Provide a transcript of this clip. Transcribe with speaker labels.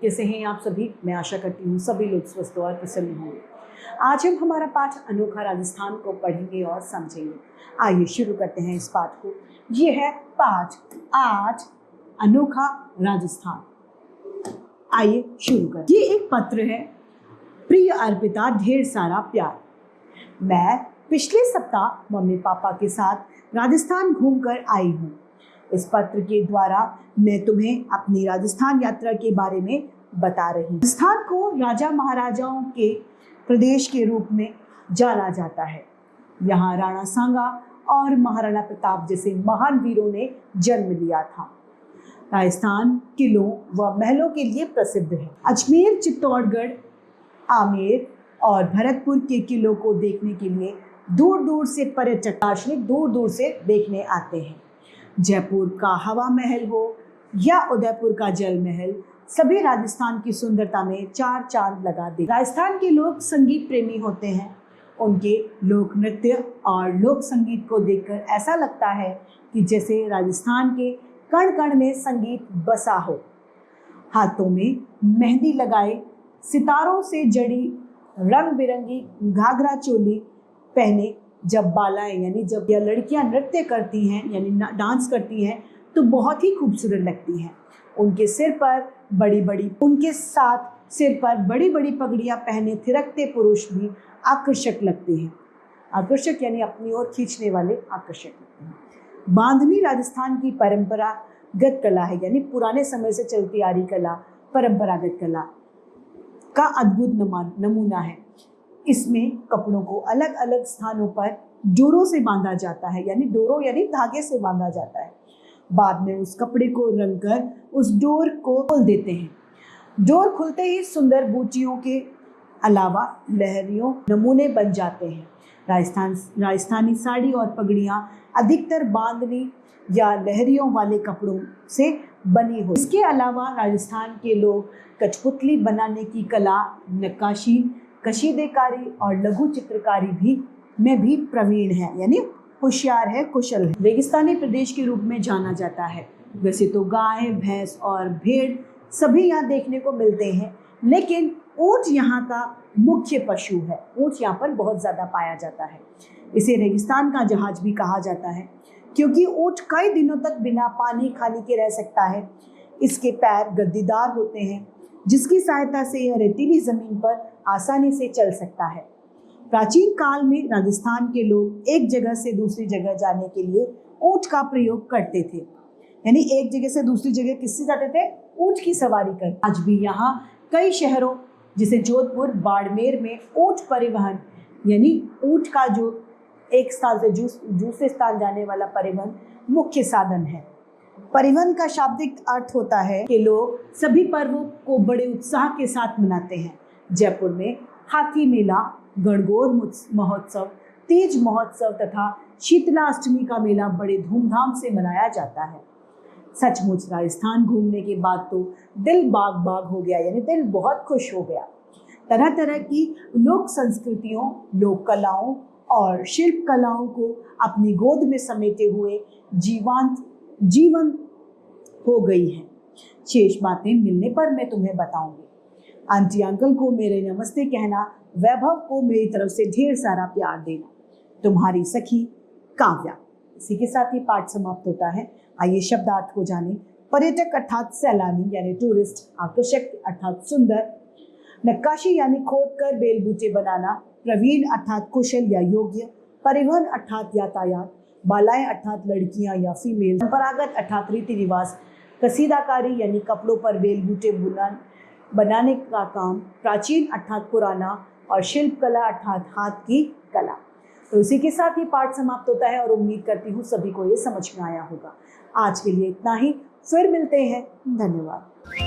Speaker 1: कैसे हैं आप सभी? मैं आशा करती हूँ सभी लोग स्वस्थ और प्रसन्न होंगे। आज हम हमारा पाठ अनोखा राजस्थान को पढ़ेंगे और समझेंगे। आइए शुरू करते हैं इस पाठ को। ये है पाठ आज अनोखा राजस्थान। आइए शुरू करें। ये एक पत्र है। प्रिय अर्पिता, ढेर सारा प्यार। मैं पिछले सप्ताह मम्मी पापा के साथ राजस्थान घूमकर आई हूँ। इस पत्र के द्वारा मैं तुम्हें अपनी राजस्थान यात्रा के बारे में बता रही हूँ। राजस्थान को राजा महाराजाओं के प्रदेश के रूप में जाना जाता है। यहाँ राणा सांगा और महाराणा प्रताप जैसे महान वीरों ने जन्म लिया था। राजस्थान किलों व महलों के लिए प्रसिद्ध है। अजमेर, चित्तौड़गढ़, आमेर और भरतपुर के किलों को देखने के लिए दूर दूर से पर्यटक दार्शनिक दूर दूर से देखने आते हैं। जयपुर का हवा महल हो या उदयपुर का जल महल, सभी राजस्थान की सुंदरता में चार चांद लगा दे। राजस्थान के लोग संगीत प्रेमी होते हैं। उनके लोक नृत्य और लोक संगीत को देखकर ऐसा लगता है कि जैसे राजस्थान के कण कण में संगीत बसा हो। हाथों में मेहंदी लगाए, सितारों से जड़ी रंग बिरंगी घाघरा चोली पहने जब बालाएं यानी जब यह लड़कियां नृत्य करती हैं यानी डांस करती हैं तो बहुत ही खूबसूरत लगती हैं। उनके साथ सिर पर बड़ी बड़ी पगड़ियां पहने थिरकते पुरुष भी आकर्षक लगते हैं। आकर्षक यानी अपनी ओर खींचने वाले आकर्षक लगते हैं। बांधनी राजस्थान की परंपरागत कला है, यानी पुराने समय से चलती आ रही कला, परंपरागत कला का अद्भुत नमूना है। इसमें कपड़ों को अलग अलग स्थानों पर डोरों से बांधा जाता है, यानी डोरों यानी धागे से बांधा जाता है। बाद में उस कपड़े को रंग कर उस डोर को खोल देते हैं। डोर खुलते ही सुंदर बूटियों के अलावा लहरियों नमूने बन जाते हैं। राजस्थानी साड़ी और पगड़ियाँ अधिकतर बांधनी या लहरियों वाले कपड़ों से बनी हो। इसके अलावा राजस्थान के लोग कठपुतली बनाने की कला, नक्काशी, कशीदेकारी और लघु चित्रकारी में भी प्रवीण है, यानी होशियार है, कुशल है। रेगिस्तानी प्रदेश के रूप में जाना जाता है। वैसे तो गाय, भैंस और भेड़ सभी यहाँ देखने को मिलते हैं, लेकिन ऊंट यहाँ का मुख्य पशु है। ऊंट यहाँ पर बहुत ज़्यादा पाया जाता है। इसे रेगिस्तान का जहाज भी कहा जाता है, क्योंकि ऊंट कई दिनों तक बिना पानी खाने के रह सकता है। इसके पैर गद्दीदार होते हैं, जिसकी सहायता से यह रेतीली जमीन पर आसानी से चल सकता है। प्राचीन काल में राजस्थान के लोग एक जगह से दूसरी जगह जाने के लिए ऊंट का प्रयोग करते थे, यानी एक जगह से दूसरी जगह किससे जाते थे? ऊंट की सवारी कर। आज भी यहाँ कई शहरों जैसे जोधपुर, बाड़मेर में ऊंट परिवहन यानी ऊंट का जो एक स्थान से दूसरे स्थान जाने वाला परिवहन मुख्य साधन है। परिवहन का शाब्दिक अर्थ होता है कि लोग सभी पर्वों को बड़े उत्साह के साथ मनाते हैं। जयपुर में हाथी मेला, गणगौर महोत्सव, तीज महोत्सव तथा शीतलाष्टमी का मेला बड़े धूमधाम से मनाया जाता है। सचमुच राजस्थान घूमने के बाद तो दिल बाग बाग हो गया, यानी दिल बहुत खुश हो गया। तरह तरह की लोक संस्कृतियों, लोक कलाओं और शिल्प कलाओं को अपनी गोद में समेटे हुए जीवन हो गई है। शेष बातें मिलने पर मैं तुम्हें बताऊंगी। आंटी अंकल को मेरे नमस्ते कहना, वैभव को मेरी तरफ से ढेर सारा प्यार देना। तुम्हारी सखी काव्या। इसी के साथ ही पाठ समाप्त होता है। आइए शब्दार्थ को जाने। पर्यटक अर्थात सैलानी यानी टूरिस्ट, आकर्षक अर्थात सुंदर, नक्काशी यानी खोद कर बेल बूटे बनाना, प्रवीण अर्थात कुशल या योग्य, परिवहन अर्थात यातायात, बालाएं अर्थात लड़कियां या फीमेल, परंपरागत अर्थात रीति रिवाज, कसीदाकारी यानी कपड़ों पर बेल बूटे बनाने का काम, प्राचीन अर्थात पुराना, और शिल्प कला अर्थात हाथ की कला। तो इसी के साथ ही पाठ समाप्त होता है और उम्मीद करती हूँ सभी को ये समझ में आया होगा। आज के लिए इतना ही, फिर मिलते हैं। धन्यवाद।